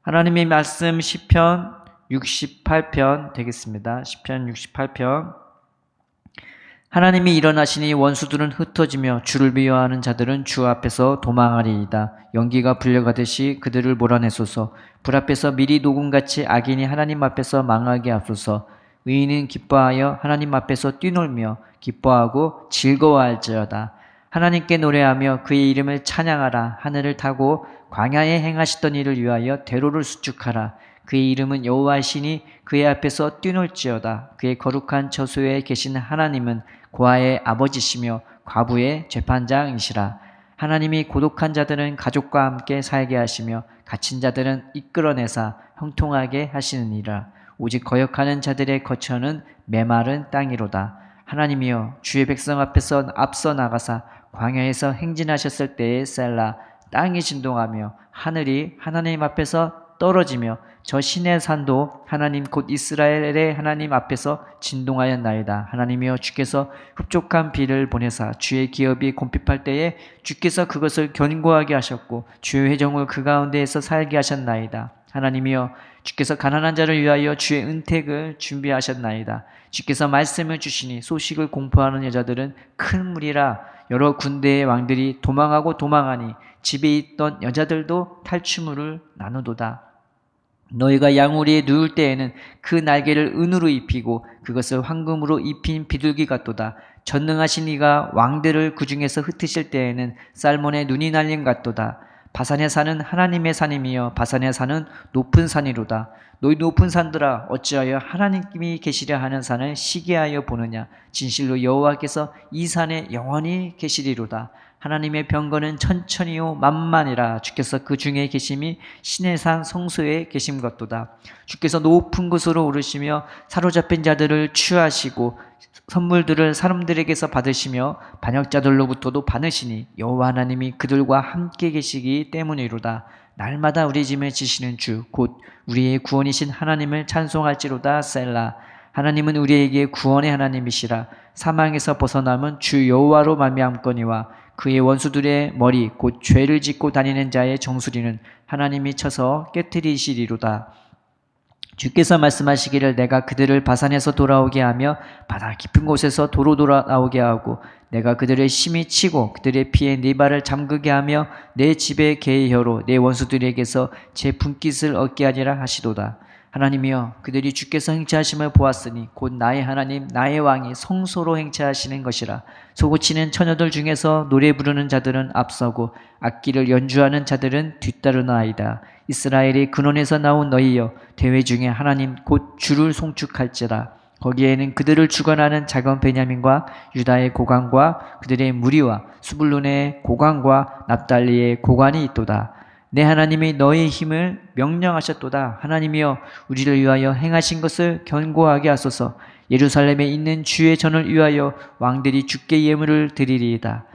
하나님의 말씀 시편 68편 되겠습니다. 시편 68편. 하나님이 일어나시니 원수들은 흩어지며 주를 미워하는 자들은 주 앞에서 도망하리이다. 연기가 불려가듯이 그들을 몰아내소서. 불 앞에서 미리 녹음같이 악인이 하나님 앞에서 망하게 하소서. 의인은 기뻐하여 하나님 앞에서 뛰놀며 기뻐하고 즐거워할지어다. 하나님께 노래하며 그의 이름을 찬양하라. 하늘을 타고 광야에 행하시던 일을 위하여 대로를 수축하라. 그의 이름은 여호와시니 그의 앞에서 뛰놀지어다. 그의 거룩한 저소에 계신 하나님은 고아의 아버지시며 과부의 재판장이시라. 하나님이 고독한 자들은 가족과 함께 살게 하시며 갇힌 자들은 이끌어내사 형통하게 하시느니라. 오직 거역하는 자들의 거처는 메마른 땅이로다. 하나님이여 주의 백성 앞에서 앞서 나가사 광야에서 행진하셨을 때에 셀라. 땅이 진동하며 하늘이 하나님 앞에서 떨어지며 저 신의 산도 하나님 곧 이스라엘의 하나님 앞에서 진동하였나이다. 하나님이여 주께서 흡족한 비를 보내사 주의 기업이 곰핍할 때에 주께서 그것을 견고하게 하셨고 주의 회정을 그 가운데에서 살게 하셨나이다. 하나님이여 주께서 가난한 자를 위하여 주의 은택을 준비하셨나이다. 주께서 말씀을 주시니 소식을 공포하는 여자들은 큰 무리라. 여러 군대의 왕들이 도망하고 도망하니 집에 있던 여자들도 탈취물을 나누도다. 너희가 양우리에 누울 때에는 그 날개를 은으로 입히고 그것을 황금으로 입힌 비둘기 같도다. 전능하신 이가 왕들을 그 중에서 흩으실 때에는 살몬의 눈이 날림 같도다. 바산의 산은 하나님의 산이며 바산의 산은 높은 산이로다. 너희 높은 산들아 어찌하여 하나님이 계시려 하는 산을 시기하여 보느냐. 진실로 여호와께서 이 산에 영원히 계시리로다. 하나님의 병거는 천천히요 만만이라. 주께서 그 중에 계심이 신의 산 성소에 계심 같도다. 주께서 높은 곳으로 오르시며 사로잡힌 자들을 취하시고 선물들을 사람들에게서 받으시며 반역자들로부터도 받으시니 여호와 하나님이 그들과 함께 계시기 때문이로다. 날마다 우리 짐을 지시는 주 곧 우리의 구원이신 하나님을 찬송할지로다. 셀라. 하나님은 우리에게 구원의 하나님이시라. 사망에서 벗어남은 주 여호와로 말미암거니와 그의 원수들의 머리 곧 죄를 짓고 다니는 자의 정수리는 하나님이 쳐서 깨트리시리로다. 주께서 말씀하시기를 내가 그들을 바산에서 돌아오게 하며 바다 깊은 곳에서 도로 돌아오게 하고 내가 그들을 심히 치고 그들의 피에 네 발을 잠그게 하며 내 집의 개의 혀로 내 원수들에게서 제 분깃을 얻게 하리라 하시도다. 하나님이여 그들이 주께서 행차하심을 보았으니 곧 나의 하나님 나의 왕이 성소로 행차하시는 것이라. 소고치는 처녀들 중에서 노래 부르는 자들은 앞서고 악기를 연주하는 자들은 뒤따르나이다. 이스라엘의 근원에서 나온 너희여 대회 중에 하나님 곧 주를 송축할지라. 거기에는 그들을 주관하는 작은 베냐민과 유다의 고관과 그들의 무리와 수불론의 고관과 납달리의 고관이 있도다. 내 하나님이 너의 힘을 명령하셨도다. 하나님이여 우리를 위하여 행하신 것을 견고하게 하소서. 예루살렘에 있는 주의 전을 위하여 왕들이 주께 예물을 드리리이다.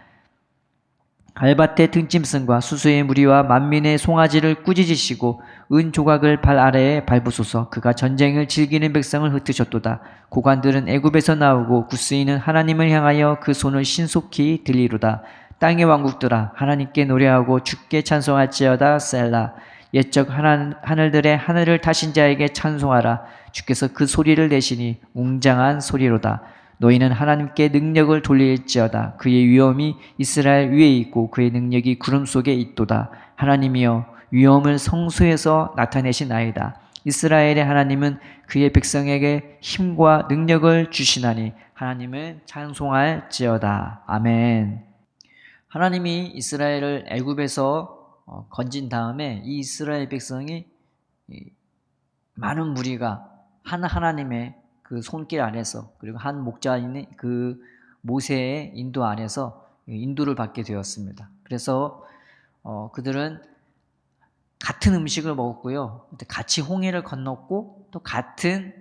갈밭의 등짐승과 수수의 무리와 만민의 송아지를 꾸짖으시고 은 조각을 발 아래에 밟으소서. 그가 전쟁을 즐기는 백성을 흩으셨도다. 고관들은 애굽에서 나오고 구스인은 하나님을 향하여 그 손을 신속히 들리로다. 땅의 왕국들아 하나님께 노래하고 주께 찬송할지어다. 셀라. 옛적 하늘들의 하늘을 타신 자에게 찬송하라. 주께서 그 소리를 내시니 웅장한 소리로다. 너희는 하나님께 능력을 돌릴지어다. 그의 위엄이 이스라엘 위에 있고 그의 능력이 구름 속에 있도다. 하나님이여 위엄을 성소에서 나타내시나이다. 이스라엘의 하나님은 그의 백성에게 힘과 능력을 주시나니 하나님을 찬송할지어다. 아멘. 하나님이 이스라엘을 애굽에서 건진 다음에 이 이스라엘 백성이 많은 무리가 한 하나님의 그 손길 안에서 그리고 한 목자인 그 모세의 인도 안에서 인도를 받게 되었습니다. 그래서 그들은 같은 음식을 먹었고요. 같이 홍해를 건넜고 또 같은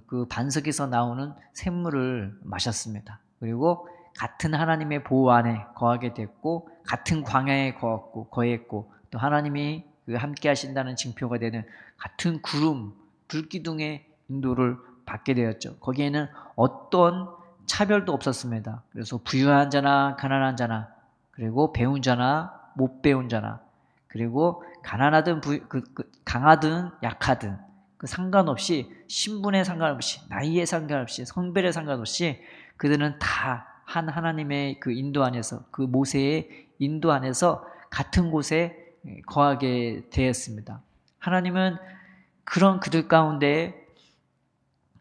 그 반석에서 나오는 샘물을 마셨습니다. 그리고 같은 하나님의 보호 안에 거하게 됐고 같은 광야에 거했고 또 하나님이 함께 하신다는 징표가 되는 같은 구름, 불기둥의 인도를 받게 되었죠. 거기에는 어떤 차별도 없었습니다. 그래서 부유한 자나 가난한 자나 그리고 배운 자나 못 배운 자나 그리고 가난하든 강하든 약하든 그 상관없이 신분에 상관없이 나이에 상관없이 성별에 상관없이 그들은 다 한 하나님의 그 인도 안에서 그 모세의 인도 안에서 같은 곳에 거하게 되었습니다. 하나님은 그런 그들 가운데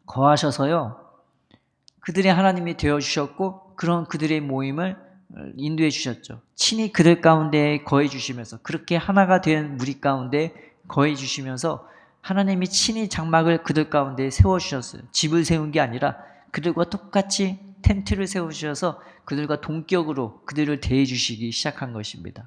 거하셔서요. 그들의 하나님이 되어주셨고 그런 그들의 모임을 인도해 주셨죠. 친히 그들 가운데 거해 주시면서 그렇게 하나가 된 무리 가운데 거해 주시면서 하나님이 친히 장막을 그들 가운데 세워주셨어요. 집을 세운 게 아니라 그들과 똑같이 텐트를 세우셔서 그들과 동격으로 그들을 대해 주시기 시작한 것입니다.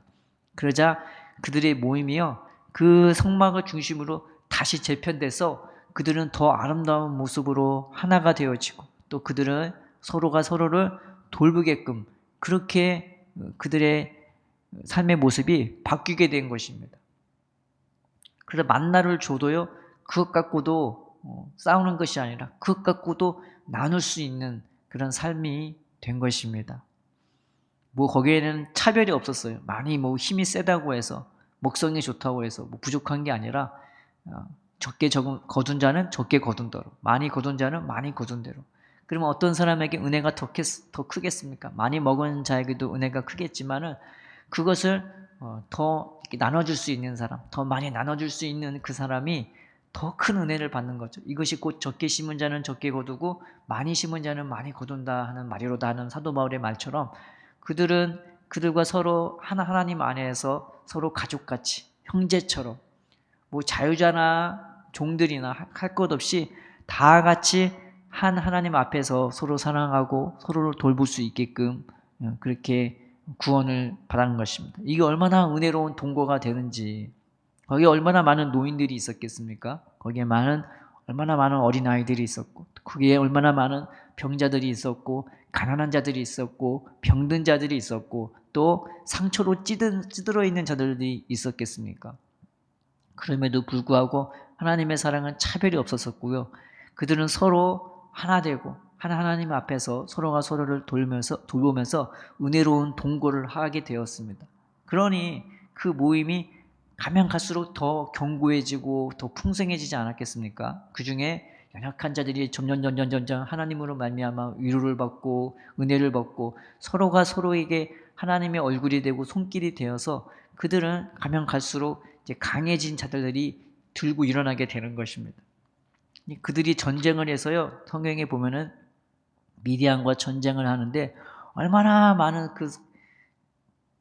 그러자 그들의 모임이요. 그 성막을 중심으로 다시 재편돼서 그들은 더 아름다운 모습으로 하나가 되어지고 또 그들은 서로가 서로를 돌보게끔 그렇게 그들의 삶의 모습이 바뀌게 된 것입니다. 그래서 만나를 줘도요. 그것 갖고도 싸우는 것이 아니라 그것 갖고도 나눌 수 있는 그런 삶이 된 것입니다. 뭐 거기에는 차별이 없었어요. 많이 뭐 힘이 세다고 해서 먹성이 좋다고 해서 뭐 부족한 게 아니라 적게 거둔 자는 적게 거둔 대로, 많이 거둔 자는 많이 거둔 대로. 그러면 어떤 사람에게 은혜가 더 크겠습니까? 많이 먹은 자에게도 은혜가 크겠지만은 그것을 더 나눠줄 수 있는 사람, 더 많이 나눠줄 수 있는 그 사람이 더 큰 은혜를 받는 거죠. 이것이 곧 적게 심은 자는 적게 거두고 많이 심은 자는 많이 거둔다 하는 말이로다 하는 사도 바울의 말처럼 그들은 그들과 서로 하나님 안에서 서로 가족같이 형제처럼 뭐 자유자나 종들이나 할 것 없이 다 같이 한 하나님 앞에서 서로 사랑하고 서로를 돌볼 수 있게끔 그렇게 구원을 받은 것입니다. 이게 얼마나 은혜로운 동거가 되는지 거기에 얼마나 많은 노인들이 있었겠습니까? 거기에 얼마나 많은 어린아이들이 있었고 거기에 얼마나 많은 병자들이 있었고 가난한 자들이 있었고 병든 자들이 있었고 또 상처로 찌들어 있는 자들이 있었겠습니까? 그럼에도 불구하고 하나님의 사랑은 차별이 없었었고요. 그들은 서로 하나 되고 하나님 앞에서 서로가 서로를 돌보면서 은혜로운 동거를 하게 되었습니다. 그러니 그 모임이 가면 갈수록 더 견고해지고 더 풍성해지지 않았겠습니까? 그 중에 연약한 자들이 점점 하나님으로 말미암아 위로를 받고 은혜를 받고 서로가 서로에게 하나님의 얼굴이 되고 손길이 되어서 그들은 가면 갈수록 이제 강해진 자들이 들고 일어나게 되는 것입니다. 그들이 전쟁을 해서요. 성경에 보면은 미디안과 전쟁을 하는데 얼마나 많은 그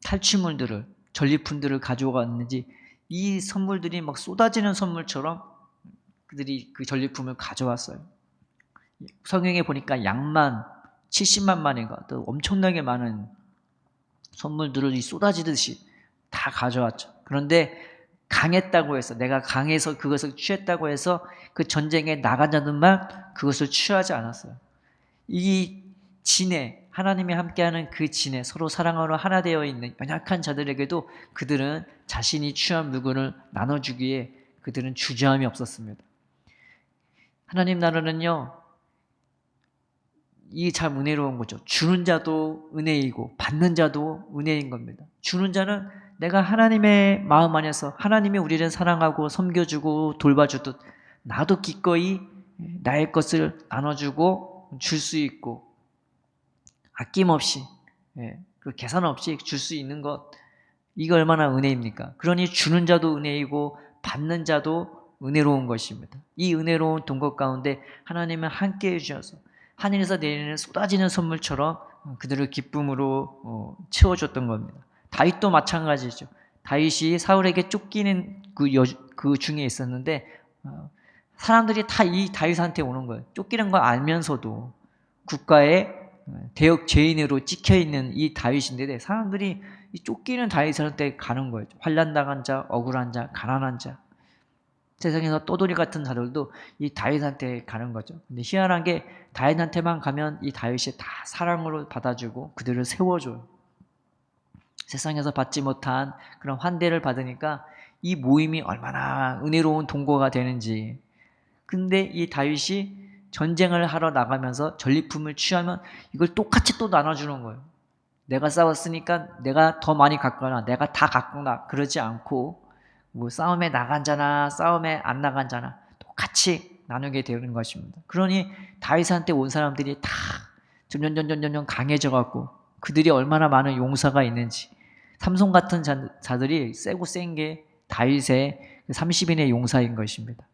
탈취물들을 전리품들을 가져왔는지 이 선물들이 막 쏟아지는 선물처럼 그들이 그 전리품을 가져왔어요. 성경에 보니까 양만 70만 마리가 또 엄청나게 많은 선물들을 쏟아지듯이 다 가져왔죠. 그런데 강했다고 해서 내가 강해서 그것을 취했다고 해서 그 전쟁에 나간 자들만 그것을 취하지 않았어요. 이 진에 하나님이 함께하는 그 진에 서로 사랑으로 하나 되어 있는 연약한 자들에게도 그들은 자신이 취한 물건을 나눠주기에 그들은 주저함이 없었습니다. 하나님 나라는요. 이게 참 은혜로운 거죠. 주는 자도 은혜이고 받는 자도 은혜인 겁니다. 주는 자는 내가 하나님의 마음 안에서 하나님이 우리를 사랑하고 섬겨주고 돌봐주듯 나도 기꺼이 나의 것을 나눠주고 줄 수 있고 아낌없이 그 계산 없이 줄 수 있는 것 이거 얼마나 은혜입니까? 그러니 주는 자도 은혜이고 받는 자도 은혜로운 것입니다. 이 은혜로운 동거 가운데 하나님은 함께해 주셔서 하늘에서 내리는 쏟아지는 선물처럼 그들을 기쁨으로 채워줬던 겁니다. 다윗도 마찬가지죠. 다윗이 사울에게 쫓기는 그 중에 있었는데 사람들이 다 이 다윗한테 오는 거예요. 쫓기는 걸 알면서도 국가의 대역 죄인으로 찍혀있는 이 다윗인데 사람들이 이 쫓기는 다윗한테 가는 거예요. 환난당한 자, 억울한 자, 가난한 자. 세상에서 떠돌이 같은 자들도 이 다윗한테 가는 거죠. 근데 희한한 게 다윗한테만 가면 이 다윗이 다 사랑으로 받아주고 그들을 세워줘요. 세상에서 받지 못한 그런 환대를 받으니까 이 모임이 얼마나 은혜로운 동거가 되는지. 근데 이 다윗이 전쟁을 하러 나가면서 전리품을 취하면 이걸 똑같이 또 나눠주는 거예요. 내가 싸웠으니까 내가 더 많이 갖거나 내가 다 갖거나 그러지 않고 뭐 싸움에 나간 자나 싸움에 안 나간 자나 똑같이 나누게 되는 것입니다. 그러니 다윗한테 온 사람들이 다 점점 강해져 갖고 그들이 얼마나 많은 용사가 있는지 삼손 같은 자들이 세고 센 게 다윗의 30인의 용사인 것입니다.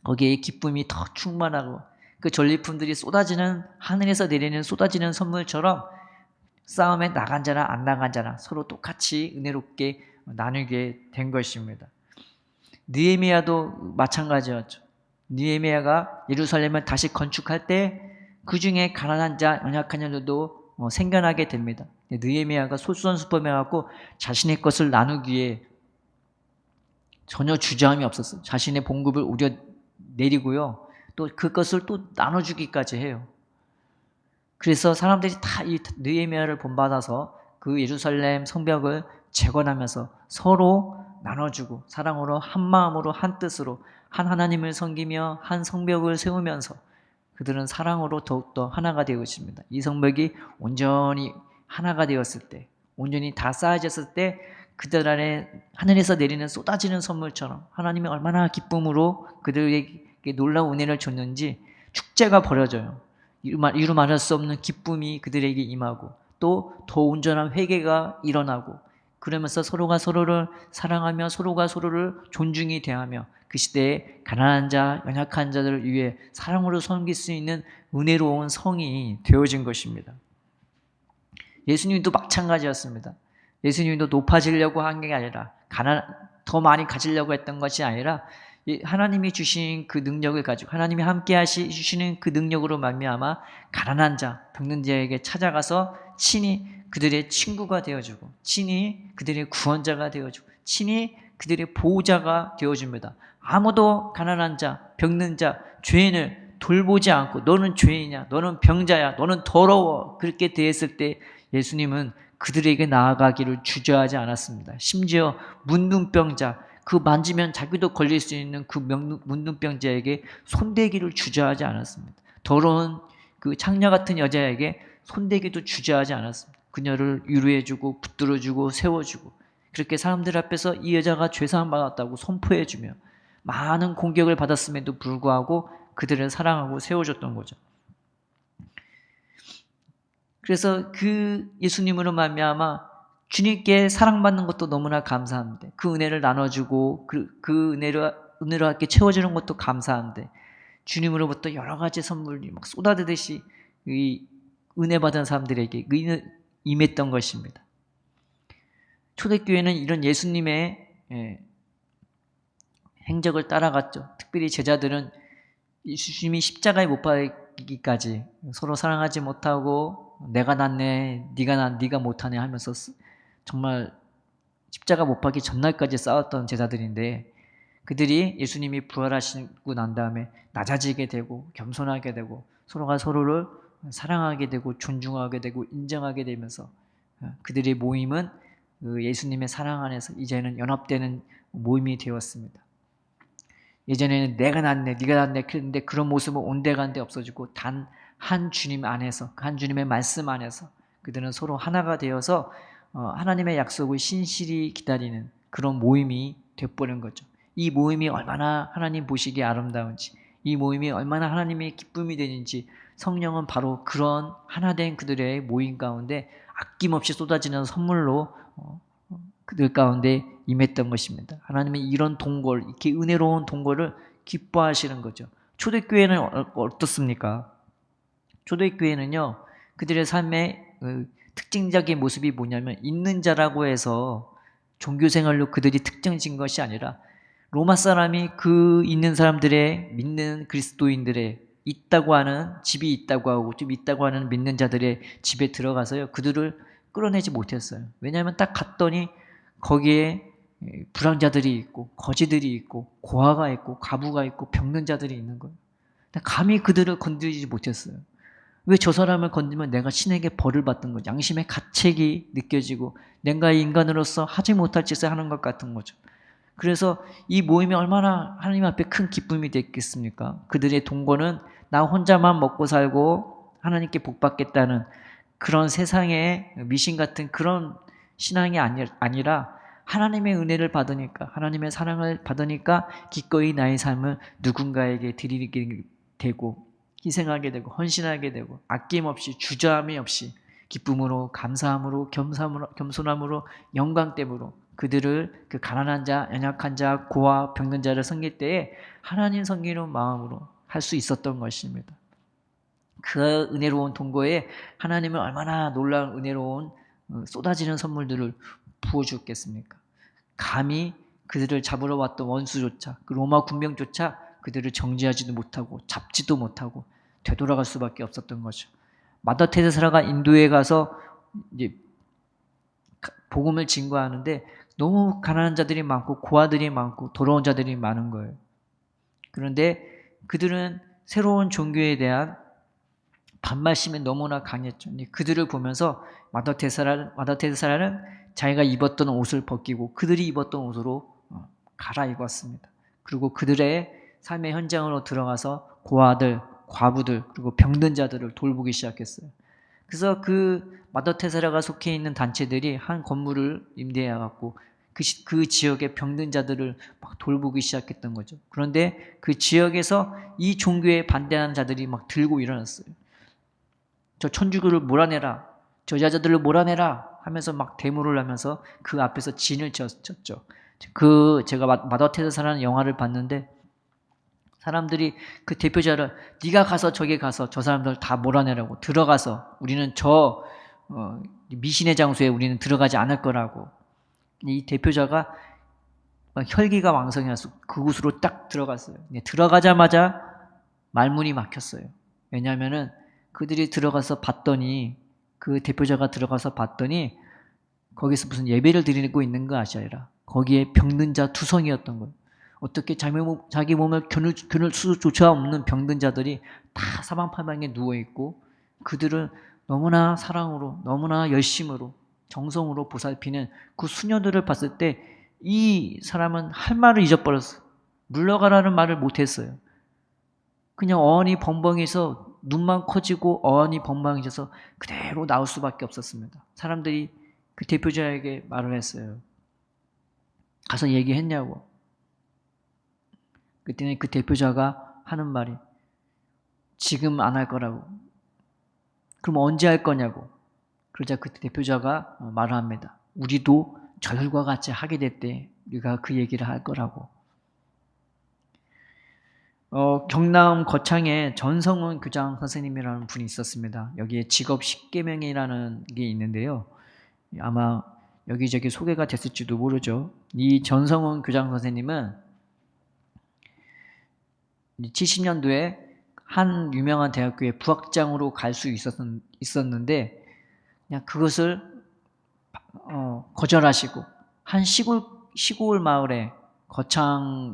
거기에 기쁨이 더 충만하고 그 전리품들이 쏟아지는 하늘에서 내리는 쏟아지는 선물처럼 싸움에 나간 자나 안 나간 자나 서로 똑같이 은혜롭게 나누게 된 것입니다. 느헤미야도 마찬가지였죠. 느헤미야가 예루살렘을 다시 건축할 때 그 중에 가난한 자, 연약한 자들도 생겨나게 됩니다. 느헤미야가 솔선수범해갖고 자신의 것을 나누기에 전혀 주저함이 없었어요. 자신의 봉급을 우려 내리고요. 또 그것을 또 나눠주기까지 해요. 그래서 사람들이 다 이 느헤미야를 본받아서 그 예루살렘 성벽을 재건하면서 서로 나눠주고 사랑으로 한 마음으로 한 뜻으로 한 하나님을 섬기며 한 성벽을 세우면서 그들은 사랑으로 더욱더 하나가 되어 있습니다. 이 성벽이 온전히 하나가 되었을 때, 온전히 다 쌓아졌을 때 그들 안에 하늘에서 내리는 쏟아지는 선물처럼 하나님이 얼마나 기쁨으로 그들에게 놀라운 은혜를 줬는지 축제가 벌어져요. 이루 말할 수 없는 기쁨이 그들에게 임하고 또 더 온전한 회개가 일어나고 그러면서 서로가 서로를 사랑하며 서로가 서로를 존중히 대하며 그 시대에 가난한 자, 연약한 자들을 위해 사랑으로 섬길 수 있는 은혜로운 성이 되어진 것입니다. 예수님도 마찬가지였습니다. 예수님도 높아지려고 한 게 아니라 더 많이 가지려고 했던 것이 아니라 하나님이 주신 그 능력을 가지고 하나님이 함께 주시는 그 능력으로 말미암아 가난한 자, 병든 자에게 찾아가서 친히 그들의 친구가 되어주고 친히 그들의 구원자가 되어주고 친히 그들의 보호자가 되어줍니다. 아무도 가난한 자, 병든 자, 죄인을 돌보지 않고 너는 죄인이야, 너는 병자야, 너는 더러워 그렇게 대했을 때 예수님은 그들에게 나아가기를 주저하지 않았습니다. 심지어 문둥병자, 그 만지면 자기도 걸릴 수 있는 그 문둥병자에게 손대기를 주저하지 않았습니다. 더러운 그 창녀 같은 여자에게 손대기도 주저하지 않았습니다. 그녀를 위로해주고 붙들어주고 세워주고 그렇게 사람들 앞에서 이 여자가 죄사함 받았다고 선포해주며 많은 공격을 받았음에도 불구하고 그들을 사랑하고 세워줬던 거죠. 그래서 그 예수님으로 말미암아 주님께 사랑받는 것도 너무나 감사한데 그 은혜를 나눠주고 그 은혜로 함께 채워주는 것도 감사한데 주님으로부터 여러 가지 선물이 막 쏟아지듯이 이 은혜 받은 사람들에게 임했던 것입니다. 초대교회는 이런 예수님의 행적을 따라갔죠. 특별히 제자들은 예수님이 십자가에 못 박히기까지 서로 사랑하지 못하고 내가 낫네, 네가 못하네 하면서 정말 십자가 못 박기 전날까지 싸웠던 제자들인데 그들이 예수님이 부활하시고 난 다음에 낮아지게 되고 겸손하게 되고 서로가 서로를 사랑하게 되고 존중하게 되고 인정하게 되면서 그들의 모임은 예수님의 사랑 안에서 이제는 연합되는 모임이 되었습니다. 예전에는 내가 낫네, 네가 낫네 그랬는데 그런 모습은 온데간데 없어지고 단 한 주님 안에서 한 주님의 말씀 안에서 그들은 서로 하나가 되어서 하나님의 약속을 신실히 기다리는 그런 모임이 되어버린 거죠. 이 모임이 얼마나 하나님 보시기에 아름다운지 이 모임이 얼마나 하나님의 기쁨이 되는지 성령은 바로 그런 하나된 그들의 모임 가운데 아낌없이 쏟아지는 선물로 그들 가운데 임했던 것입니다. 하나님은 이런 동거를 이렇게 은혜로운 동거를 기뻐하시는 거죠. 초대교회는 어떻습니까? 초대교회는요 그들의 삶의 특징적인 모습이 뭐냐면 있는 자라고 해서 종교생활로 그들이 특정진 것이 아니라 로마 사람이 그 있는 사람들의 믿는 그리스도인들의 있다고 하는 집이 있다고 하고 좀 있다고 하는 믿는 자들의 집에 들어가서요 그들을 끌어내지 못했어요. 왜냐하면 딱 갔더니 거기에 불황자들이 있고 거지들이 있고 고아가 있고 과부가 있고 병든 자들이 있는 거예요. 감히 그들을 건드리지 못했어요. 왜 저 사람을 건드리면 내가 신에게 벌을 받는 거죠. 양심의 가책이 느껴지고 내가 인간으로서 하지 못할 짓을 하는 것 같은 거죠. 그래서 이 모임이 얼마나 하나님 앞에 큰 기쁨이 됐겠습니까? 그들의 동거는 나 혼자만 먹고 살고 하나님께 복 받겠다는 그런 세상의 미신 같은 그런 신앙이 아니라 하나님의 은혜를 받으니까, 하나님의 사랑을 받으니까 기꺼이 나의 삶을 누군가에게 드리게 되고 희생하게 되고 헌신하게 되고 아낌없이 주저함이 없이 기쁨으로 감사함으로 겸손함으로 영광됨으로 그들을 그 가난한 자, 연약한 자, 고아, 병든 자를 섬길 때에 하나님 섬기는 마음으로 할 수 있었던 것입니다. 그 은혜로운 동거에 하나님은 얼마나 놀라운 은혜로운 쏟아지는 선물들을 부어주었겠습니까? 감히 그들을 잡으러 왔던 원수조차, 그 로마 군병조차 그들을 정죄하지도 못하고 잡지도 못하고 되돌아갈 수밖에 없었던 거죠. 마더 테레사가 인도에 가서 이제 복음을 증거하는데 너무 가난한 자들이 많고 고아들이 많고 더러운 자들이 많은 거예요. 그런데 그들은 새로운 종교에 대한 반발심이 너무나 강했죠. 그들을 보면서 마더 테레사는 자기가 입었던 옷을 벗기고 그들이 입었던 옷으로 갈아입었습니다. 그리고 그들의 삶의 현장으로 들어가서 고아들, 과부들, 그리고 병든 자들을 돌보기 시작했어요. 그래서 그 마더 테레사가 속해 있는 단체들이 한 건물을 임대해 갖고 그 지역의 병든 자들을 막 돌보기 시작했던 거죠. 그런데 그 지역에서 이 종교에 반대하는 자들이 막 들고 일어났어요. 저 천주교를 몰아내라, 저 여자들을 몰아내라 하면서 막 데모를 하면서 그 앞에서 진을 쳤죠. 제가 마더 테레사라는 영화를 봤는데 사람들이 그 대표자를 네가 가서 저기 가서 저 사람들 다 몰아내라고, 들어가서 우리는 미신의 장소에 우리는 들어가지 않을 거라고. 이 대표자가 혈기가 왕성해서 그곳으로 딱 들어갔어요. 들어가자마자 말문이 막혔어요. 왜냐하면은 그들이 들어가서 봤더니, 그 대표자가 들어가서 봤더니 거기서 무슨 예배를 드리고 있는 거 아시라. 거기에 병든 자 두성이었던 거예요. 어떻게 자기 몸을 겨눌 수조차 없는 병든 자들이 다 사방팔방에 누워있고 그들은 너무나 사랑으로 너무나 열심으로 정성으로 보살피는 그 수녀들을 봤을 때 이 사람은 할 말을 잊어버렸어요. 물러가라는 말을 못했어요. 그냥 어안이 벙벙해서 눈만 커지고 어안이 벙벙해져서 그대로 나올 수밖에 없었습니다. 사람들이 그 대표자에게 말을 했어요. 가서 얘기했냐고. 그때는 그 대표자가 하는 말이 지금 안 할 거라고. 그럼 언제 할 거냐고. 그러자 그 대표자가 말을 합니다. 우리도 저들과 같이 하게 됐대. 우리가 그 얘기를 할 거라고. 경남 거창에 전성훈 교장 선생님이라는 분이 있었습니다. 여기에 직업 10계명이라는 게 있는데요. 아마 여기저기 소개가 됐을지도 모르죠. 이 전성훈 교장 선생님은 70년도에 한 유명한 대학교에 부학장으로 갈 수 있었는데 그냥 그것을 거절하시고 한 시골 마을에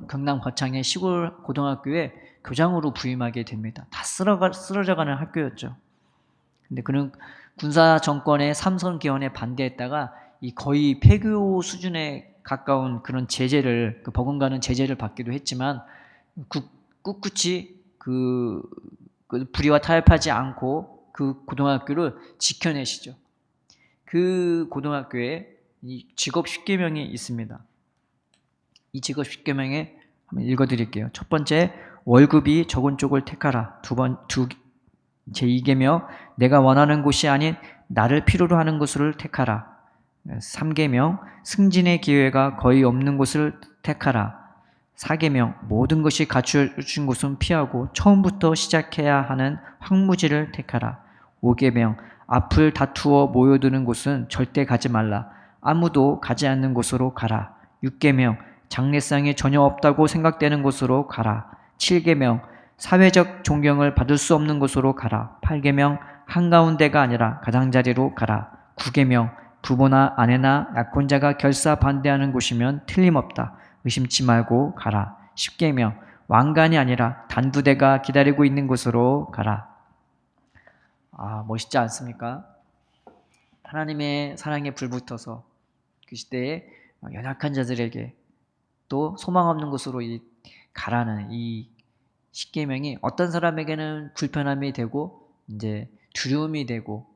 경남 거창의 시골 고등학교에 교장으로 부임하게 됩니다. 다 쓰러져가는 학교였죠. 근데 그는 군사 정권의 삼선 개헌에 반대했다가 이 거의 폐교 수준에 가까운 그런 제재를, 그 버금가는 제재를 받기도 했지만 꿋꿋이 그 불의와 타협하지 않고 그 고등학교를 지켜내시죠. 그 고등학교에 이 직업 10계명이 있습니다. 이 직업 10계명에 한번 읽어드릴게요. 첫 번째, 월급이 적은 쪽을 택하라. 제2계명, 내가 원하는 곳이 아닌 나를 필요로 하는 곳을 택하라. 3계명, 승진의 기회가 거의 없는 곳을 택하라. 4계명, 모든 것이 갖추어진 곳은 피하고 처음부터 시작해야 하는 황무지를 택하라. 5계명, 앞을 다투어 모여드는 곳은 절대 가지 말라. 아무도 가지 않는 곳으로 가라. 6계명, 장래상이 전혀 없다고 생각되는 곳으로 가라. 7계명, 사회적 존경을 받을 수 없는 곳으로 가라. 8계명, 한가운데가 아니라 가장자리로 가라. 9계명, 부모나 아내나 약혼자가 결사 반대하는 곳이면 틀림없다. 의심치 말고 가라. 10계명, 왕관이 아니라 단두대가 기다리고 있는 곳으로 가라. 멋있지 않습니까? 하나님의 사랑에 불붙어서 그 시대에 연약한 자들에게 또 소망 없는 곳으로 가라는 이 10계명이 어떤 사람에게는 불편함이 되고 이제 두려움이 되고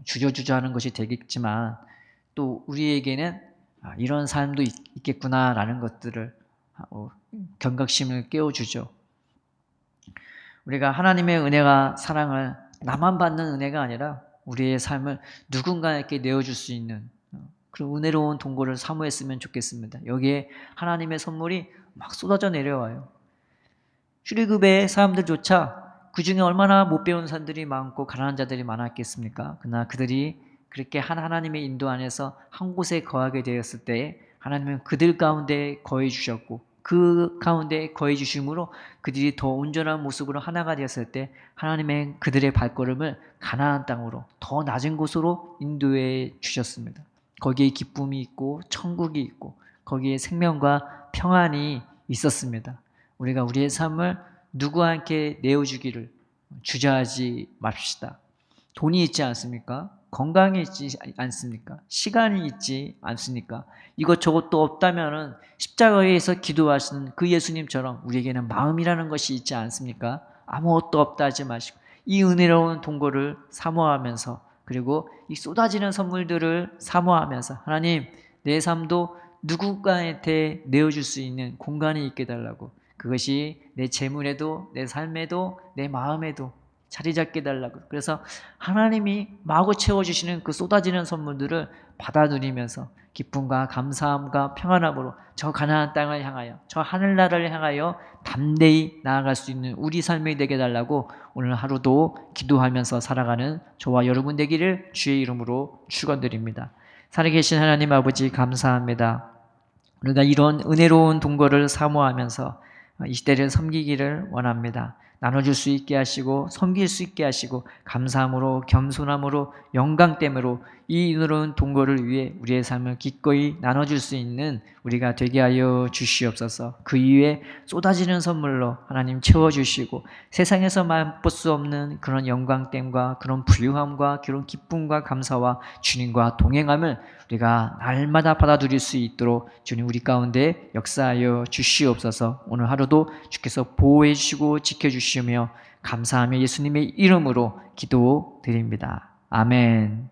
주저주저 하는 것이 되겠지만 또 우리에게는 이런 삶도 있겠구나라는 것들을 경각심을 깨워주죠. 우리가 하나님의 은혜가 사랑을 나만 받는 은혜가 아니라 우리의 삶을 누군가에게 내어줄 수 있는 그런 은혜로운 동거를 사모했으면 좋겠습니다. 여기에 하나님의 선물이 막 쏟아져 내려와요. 출애굽의 사람들조차 그 중에 얼마나 못 배운 사람들이 많고 가난한 자들이 많았겠습니까? 그러나 그들이 그렇게 하나님의 인도 안에서 한 곳에 거하게 되었을 때 하나님은 그들 가운데 거해 주셨고 그 가운데 거해 주심으로 그들이 더 온전한 모습으로 하나가 되었을 때 하나님의 그들의 발걸음을 가나안 땅으로 더 낮은 곳으로 인도해 주셨습니다. 거기에 기쁨이 있고 천국이 있고 거기에 생명과 평안이 있었습니다. 우리가 우리의 삶을 누구한테 내어주기를 주저하지 맙시다. 돈이 있지 않습니까? 건강이 있지 않습니까? 시간이 있지 않습니까? 이것저것도 없다면은 십자가에서 기도하시는 그 예수님처럼 우리에게는 마음이라는 것이 있지 않습니까? 아무것도 없다 하지 마시고 이 은혜로운 동거를 사모하면서 그리고 이 쏟아지는 선물들을 사모하면서 하나님 내 삶도 누군가한테 내어줄 수 있는 공간이 있게 달라고 그것이 내 재물에도 내 삶에도 내 마음에도 자리 잡게 달라고 그래서 하나님이 마구 채워주시는 그 쏟아지는 선물들을 받아 누리면서 기쁨과 감사함과 평안함으로 저 가나안 땅을 향하여 저 하늘나라를 향하여 담대히 나아갈 수 있는 우리 삶이 되게 달라고 오늘 하루도 기도하면서 살아가는 저와 여러분 되기를 주의 이름으로 축원드립니다. 살아계신 하나님 아버지 감사합니다. 우리가 이런 은혜로운 동거를 사모하면서 이 시대를 섬기기를 원합니다. 나눠줄 수 있게 하시고 섬길 수 있게 하시고 감사함으로 겸손함으로 영광됨으로 이 은혜로운 동거를 위해 우리의 삶을 기꺼이 나눠줄 수 있는 우리가 되게 하여 주시옵소서. 그 이후에 쏟아지는 선물로 하나님 채워주시고 세상에서 맛볼 수 없는 그런 영광됨과 그런 부유함과 그런 기쁨과 감사와 주님과 동행함을 우리가 날마다 받아들일 수 있도록 주님 우리 가운데 역사하여 주시옵소서. 오늘 하루도 주께서 보호해 주시고 지켜주시며 감사하며 예수님의 이름으로 기도드립니다. 아멘.